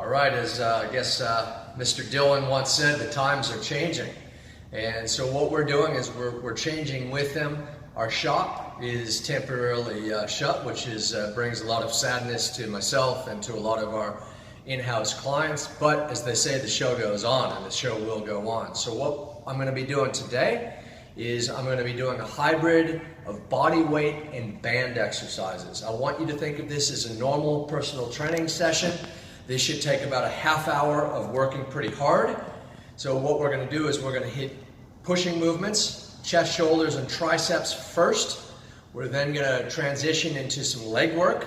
All right, as I guess Mr. Dillon once said, the times are changing. And so what we're doing is we're changing with them. Our shop is temporarily shut, which brings a lot of sadness to myself and to a lot of our in-house clients. But as they say, the show goes on, and the show will go on. So what I'm going to be doing today is I'm going to be doing a hybrid of body weight and band exercises. I want you to think of this as a normal personal training session. This should take about a half hour of working pretty hard. So what we're going to do is we're going to hit pushing movements, chest, shoulders, and triceps first. We're then going to transition into some leg work.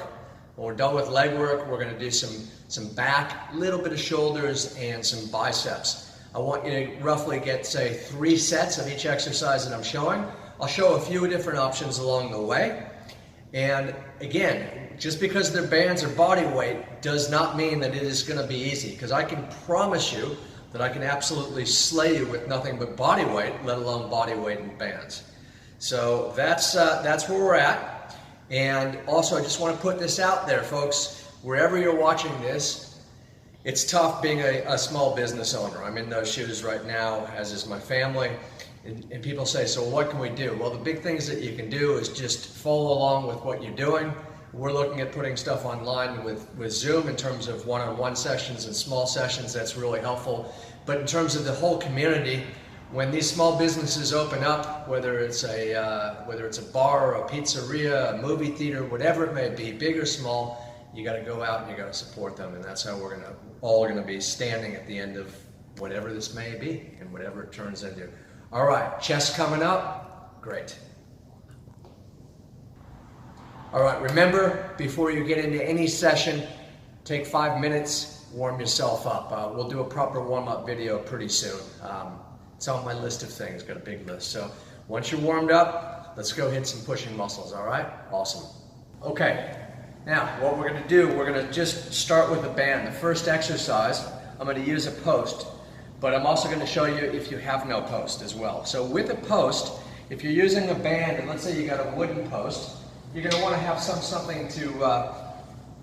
When we're done with leg work, we're going to do some back, a little bit of shoulders, and some biceps. I want you to roughly get, say, 3 sets of each exercise that I'm showing. I'll show a few different options along the way. And again, just because they're bands or body weight does not mean that it is going to be easy, because I can promise you that I can absolutely slay you with nothing but body weight, let alone body weight and bands. So that's where we're at. And also, I just want to put this out there, folks. Wherever you're watching this, it's tough being a small business owner. I'm in those shoes right now, as is my family. And people say, so what can we do? Well, the big things that you can do is just follow along with what you're doing. We're looking at putting stuff online with Zoom in terms of one-on-one sessions and small sessions. That's really helpful. But in terms of the whole community, when these small businesses open up, whether it's a bar or a pizzeria, a movie theater, whatever it may be, big or small, you got to go out and you got to support them. And that's how we're all going to be standing at the end of whatever this may be and whatever it turns into. All right, chest coming up, great. All right, remember, before you get into any session, take 5 minutes, warm yourself up. We'll do a proper warm-up video pretty soon. It's on my list of things, got a big list. So once you're warmed up, let's go hit some pushing muscles, all right? Awesome. Okay, now what we're gonna do, we're gonna just start with a band. The first exercise, I'm gonna use a post. But I'm also going to show you if you have no post as well. So with a post, if you're using a band, and let's say you got a wooden post, you're going to want to have something to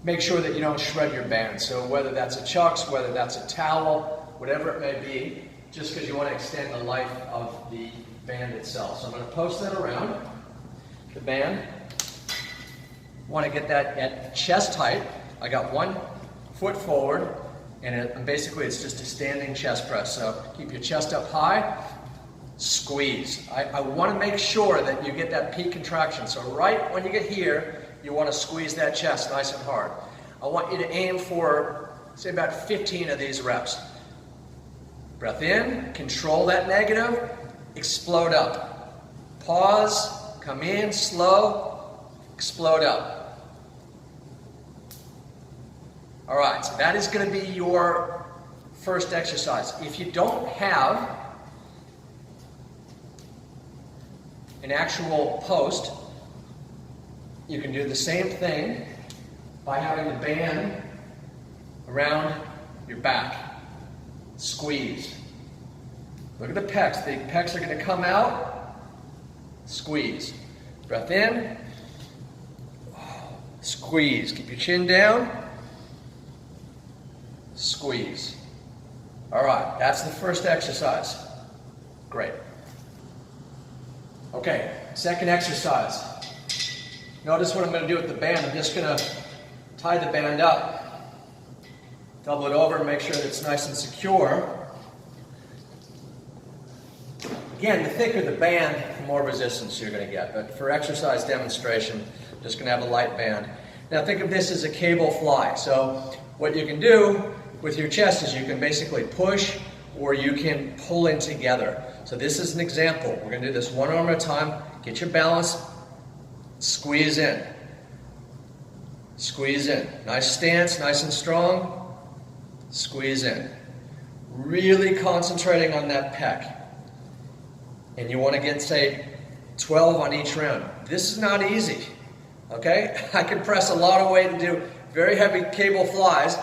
make sure that you don't shred your band. So whether that's a chucks, whether that's a towel, whatever it may be, just because you want to extend the life of the band itself. So I'm going to post that around the band. Want to get that at chest height. I got 1 foot forward. And basically it's just a standing chest press. So keep your chest up high, squeeze. I want to make sure that you get that peak contraction. So right when you get here, you want to squeeze that chest nice and hard. I want you to aim for, say, about 15 of these reps. Breath in, control that negative, explode up. Pause, come in, slow, explode up. All right, so that is going to be your first exercise. If you don't have an actual post, you can do the same thing by having the band around your back. Squeeze. Look at the pecs. The pecs are going to come out. Squeeze. Breath in. Squeeze. Keep your chin down. Squeeze. All right, that's the first exercise. Great. Okay, second exercise. Notice what I'm going to do with the band. I'm just going to tie the band up, double it over, and make sure that it's nice and secure. Again, the thicker the band, the more resistance you're going to get. But for exercise demonstration, I'm just going to have a light band. Now think of this as a cable fly. So what you can do with your chest is you can basically push or you can pull in together. So this is an example. We're going to do this 1 arm at a time. Get your balance. Squeeze in. Squeeze in. Nice stance, nice and strong. Squeeze in. Really concentrating on that pec. And you want to get, say, 12 on each round. This is not easy. Okay? I can press a lot of weight and do very heavy cable flies.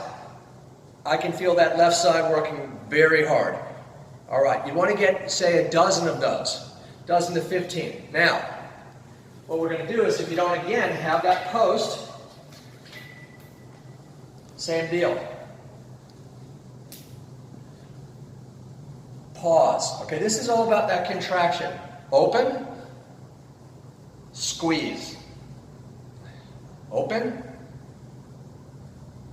I can feel that left side working very hard. All right, you want to get, say, a dozen of those, dozen to 15. Now, what we're going to do is, if you don't, again, have that post, same deal. pause. Okay, this is all about that contraction. Open, squeeze. Open,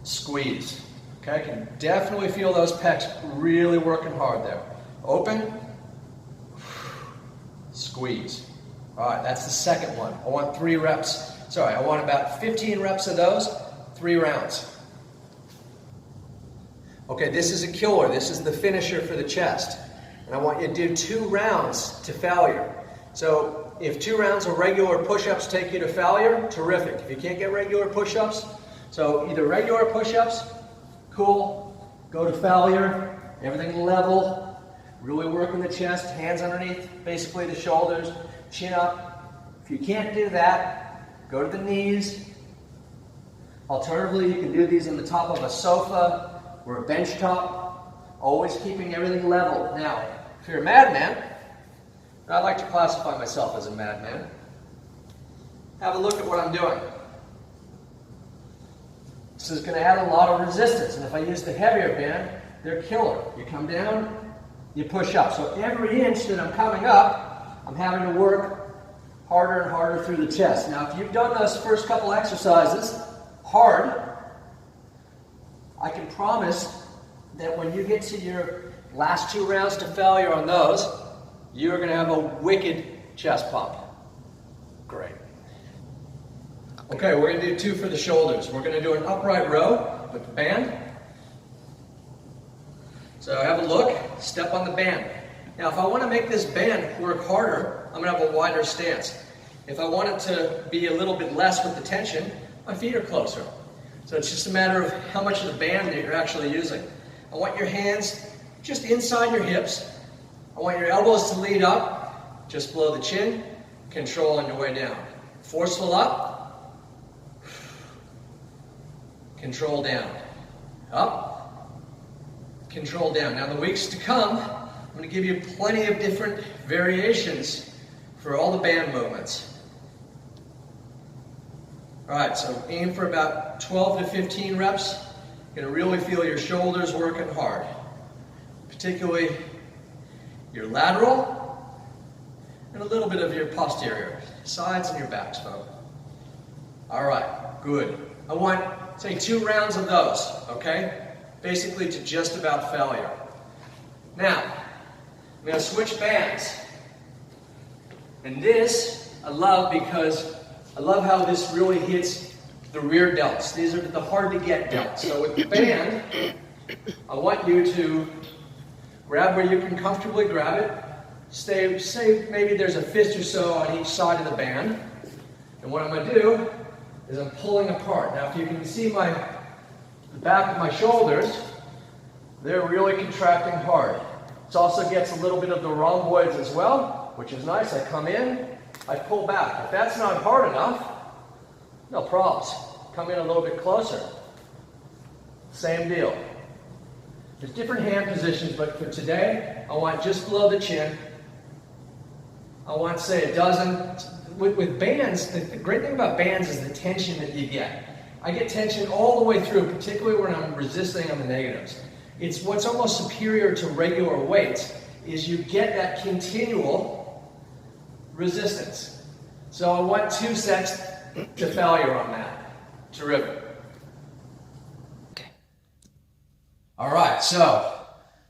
squeeze. Okay, I can definitely feel those pecs really working hard there. Open, squeeze. All right, that's the second one. I want 3 reps. Sorry, I want about 15 reps of those, 3 rounds. Okay, this is a killer. This is the finisher for the chest. And I want you to do 2 rounds to failure. So if 2 rounds of regular push-ups take you to failure, terrific. If you can't get regular push-ups, so either regular push-ups, cool, go to failure, everything level, really working the chest, hands underneath, basically the shoulders, chin up. If you can't do that, go to the knees. Alternatively, you can do these on the top of a sofa or a bench top, always keeping everything level. Now, if you're a madman, and I like to classify myself as a madman, have a look at what I'm doing. This is going to add a lot of resistance, and if I use the heavier band, they're killer. You come down, you push up. So every inch that I'm coming up, I'm having to work harder and harder through the chest. Now, if you've done those first couple exercises hard, I can promise that when you get to your last 2 rounds to failure on those, you're going to have a wicked chest pump. Great. Okay, we're going to do 2 for the shoulders. We're going to do an upright row with the band. So have a look, step on the band. Now if I want to make this band work harder, I'm going to have a wider stance. If I want it to be a little bit less with the tension, my feet are closer. So it's just a matter of how much of the band that you're actually using. I want your hands just inside your hips. I want your elbows to lead up, just below the chin, control on your way down. Forceful up, control down, up, control down. Now the weeks to come, I'm going to give you plenty of different variations for all the band movements. Alright, so aim for about 12 to 15 reps. You're going to really feel your shoulders working hard. Particularly your lateral and a little bit of your posterior, sides and your backs, folks. Alright, good. I want, say, 2 rounds of those, okay? Basically to just about failure. Now, I'm going to switch bands. And this, I love because I love how this really hits the rear delts. These are the hard to get delts. So with the band, I want you to grab where you can comfortably grab it. Say maybe there's a fist or so on each side of the band. And what I'm going to do is I'm pulling apart. Now if you can see the back of my shoulders, they're really contracting hard. This also gets a little bit of the rhomboids as well, which is nice. I come in, I pull back. If that's not hard enough, no problems. Come in a little bit closer. Same deal. There's different hand positions, but for today, I want just below the chin. I want, say, a dozen. With bands, the great thing about bands is the tension that you get. I get tension all the way through, particularly when I'm resisting on the negatives. It's what's almost superior to regular weights is you get that continual resistance. So I want 2 sets to failure on that. Terrific. Okay. All right, so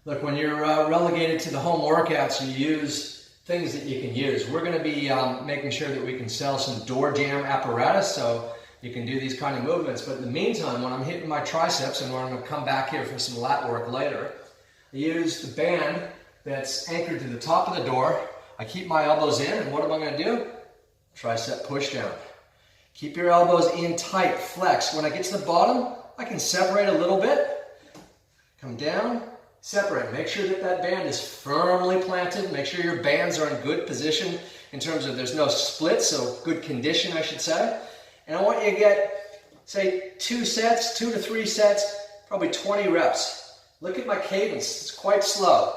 look, when you're relegated to the home workouts, you use things that you can use. We're going to be making sure that we can sell some door jam apparatus so you can do these kind of movements. But in the meantime, when I'm hitting my triceps and when I'm going to come back here for some lat work later, I use the band that's anchored to the top of the door. I keep my elbows in, and what am I going to do? Tricep push down. Keep your elbows in tight, flex. When I get to the bottom, I can separate a little bit. Come down, separate. Make sure that that band is firmly planted. Make sure your bands are in good position in terms of there's no split, so good condition, I should say. And I want you to get, say, 2 sets, 2 to 3 sets, probably 20 reps. Look at my cadence. It's quite slow.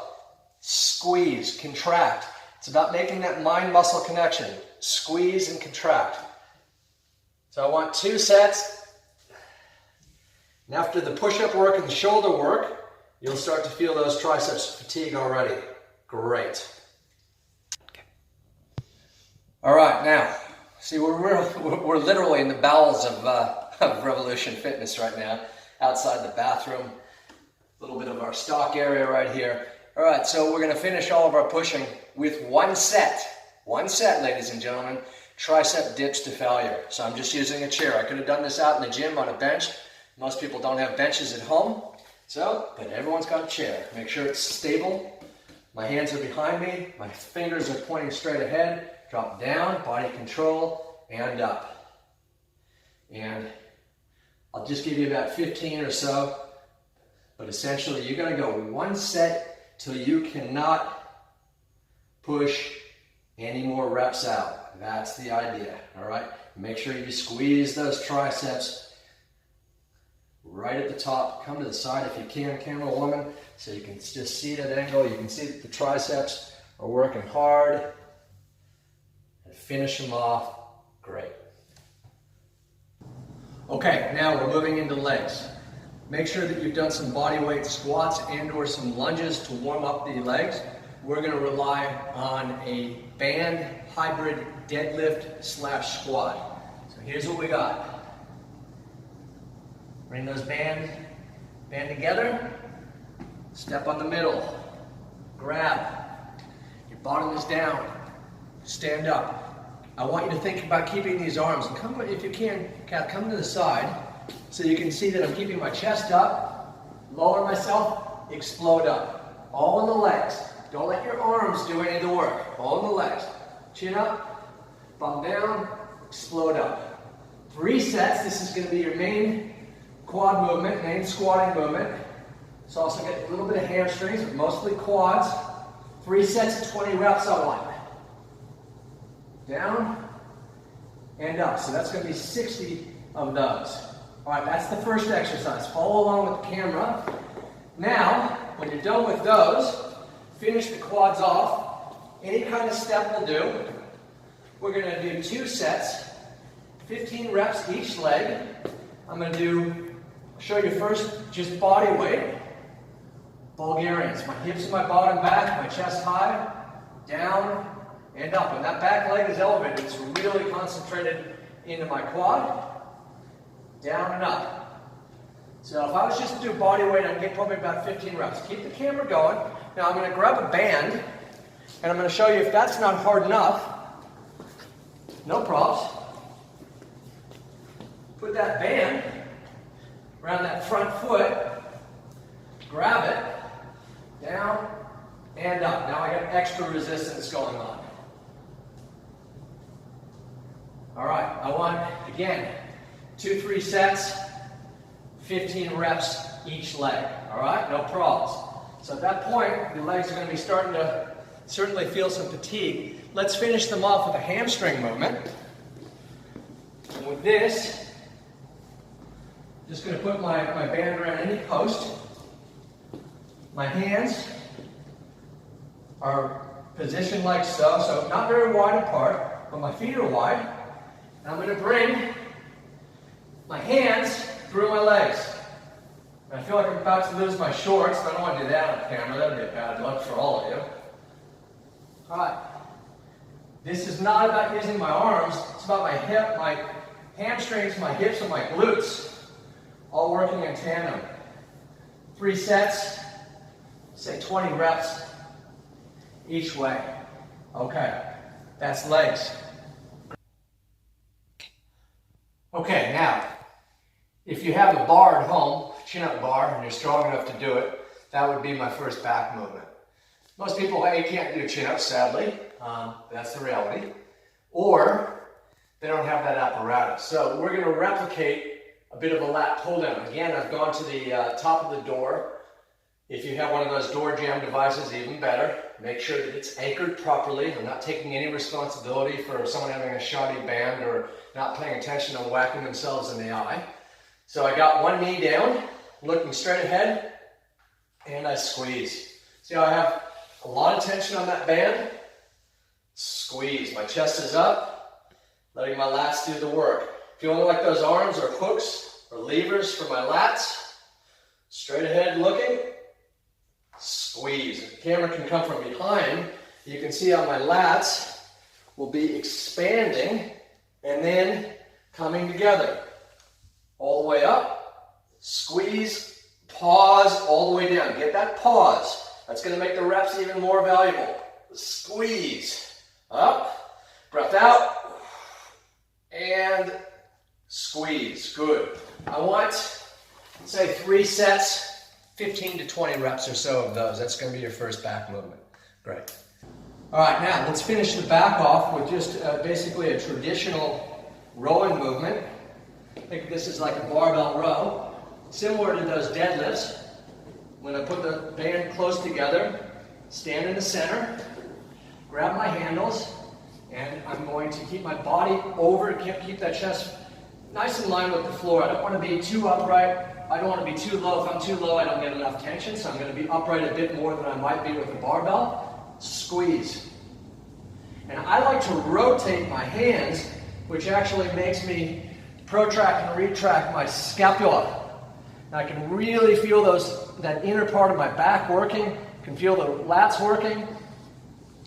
Squeeze, contract. It's about making that mind-muscle connection. Squeeze and contract. So I want 2 sets. And after the push-up work and the shoulder work, you'll start to feel those triceps fatigue already. Great. All right, now, see, we're literally in the bowels of Revolution Fitness right now, outside the bathroom. A little bit of our stock area right here. All right, so we're gonna finish all of our pushing with one set, ladies and gentlemen, tricep dips to failure. So I'm just using a chair. I could have done this out in the gym on a bench. Most people don't have benches at home, but everyone's got a chair. Make sure it's stable. My hands are behind me, my fingers are pointing straight ahead. Drop down, body control, and up. And I'll just give you about 15 or so, but essentially you're gonna go one set till you cannot push any more reps out. That's the idea, all right? Make sure you squeeze those triceps right at the top. Come to the side if you can, camera woman, so you can just see that angle. You can see that the triceps are working hard. Finish them off. Great. Okay, now we're moving into legs. Make sure that you've done some body weight squats and or some lunges to warm up the legs. We're going to rely on a band hybrid deadlift / squat. So here's what we got. Bring those band together. Step on the middle. Grab. Your bottom is down. Stand up. I want you to think about keeping these arms, and come, if you can, Kat, come to the side so you can see that I'm keeping my chest up, lower myself, explode up. All in the legs. Don't let your arms do any of the work. All in the legs. Chin up, bum down, explode up. 3 sets. This is going to be your main quad movement, main squatting movement. So also get a little bit of hamstrings, but mostly quads. 3 sets of 20 reps on one. Down and up. So that's going to be 60 of those. All right, that's the first exercise. Follow along with the camera. Now, when you're done with those, finish the quads off. Any kind of step will do. We're going to do 2 sets, 15 reps each leg. I'm going to show you first just body weight. Bulgarians. My hips and my bottom back, my chest high, down, and up. When that back leg is elevated, it's really concentrated into my quad, down and up. So if I was just to do body weight, I'd get probably about 15 reps. Keep the camera going. Now I'm going to grab a band, and I'm going to show you if that's not hard enough, no props. Put that band around that front foot, grab it, down and up. Now I got extra resistance going on. All right, I want, again, 2-3 sets, 15 reps each leg. All right, no problems. So at that point, the legs are going to be starting to certainly feel some fatigue. Let's finish them off with a hamstring movement. And with this, I'm just going to put my band around any post. My hands are positioned like so, so not very wide apart, but my feet are wide. And I'm going to bring my hands through my legs. And I feel like I'm about to lose my shorts, but I don't want to do that on camera. That would be a bad look for all of you. All right. This is not about using my arms. It's about my hip, my hamstrings, my hips, and my glutes, all working in tandem. 3 sets, say 20 reps each way. Okay, that's legs. Okay, now, if you have a bar at home, chin-up bar, and you're strong enough to do it, that would be my first back movement. Most people, can't do chin-ups, sadly. That's the reality. Or they don't have that apparatus. So we're going to replicate a bit of a lat pull-down. Again, I've gone to the top of the door. If you have one of those door jam devices, even better. Make sure that it's anchored properly. I'm not taking any responsibility for someone having a shoddy band or not paying attention and whacking themselves in the eye. So I got one knee down, looking straight ahead, and I squeeze. See how I have a lot of tension on that band? Squeeze. My chest is up, letting my lats do the work. If you only like those arms or hooks or levers for my lats, straight ahead looking, squeeze. camera can come from behind, you can see how my lats will be expanding and then coming together. All the way up, squeeze, pause, all the way down. Get that pause. That's going to make the reps even more valuable. Squeeze, up, breath out, and squeeze. Good. I want, say, 3 sets, 15 to 20 reps or so of those. That's going to be your first back movement. Great. All right, now let's finish the back off with just basically a traditional rowing movement. Think of this as like a barbell row, similar to those deadlifts. I'm going to put the band close together, stand in the center, grab my handles, and I'm going to keep my body over, keep that chest nice in line with the floor. I don't want to be too upright. I don't want to be too low. If I'm too low, I don't get enough tension, so I'm going to be upright a bit more than I might be with the barbell. Squeeze. And I like to rotate my hands, which actually makes me protract and retract my scapula. And I can really feel that inner part of my back working. I can feel the lats working.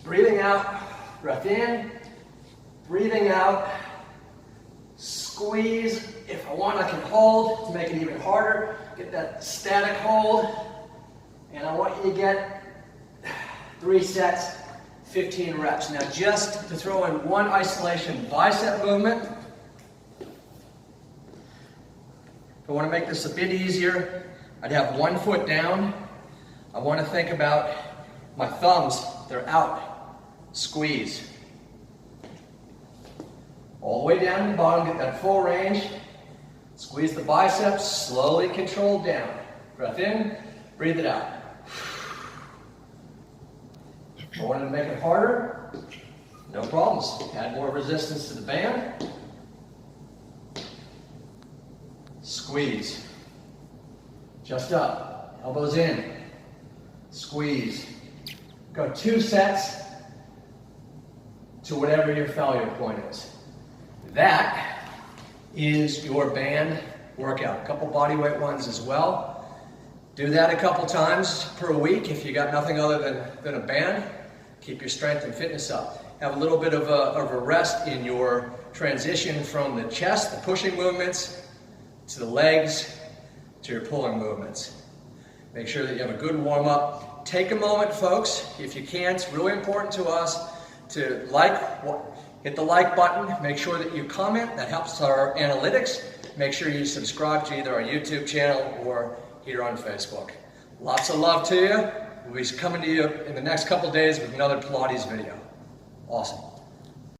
Breathing out, breath in, breathing out, squeeze. If I want, I can hold to make it even harder. Get that static hold. And I want you to get 3 sets, 15 reps. Now just to throw in one isolation bicep movement. If I want to make this a bit easier, I'd have 1 foot down. I want to think about my thumbs, they're out. Squeeze. All the way down to the bottom, get that full range. Squeeze the biceps, slowly controlled down. Breath in, breathe it out. If I wanted to make it harder, no problems. Add more resistance to the band. Squeeze. Just up. Elbows in. Squeeze. Go 2 sets to whatever your failure point is. That is your band workout. A couple bodyweight ones as well. Do that a couple times per week if you got nothing other than a band. Keep your strength and fitness up. Have a little bit of a rest in your transition from the chest, the pushing movements, to the legs, to your pulling movements. Make sure that you have a good warm-up. Take a moment, folks, if you can. It's really important to us to hit the like button. Make sure that you comment. That helps our analytics. Make sure you subscribe to either our YouTube channel or here on Facebook. Lots of love to you. We'll be coming to you in the next couple days with another Pilates video. Awesome.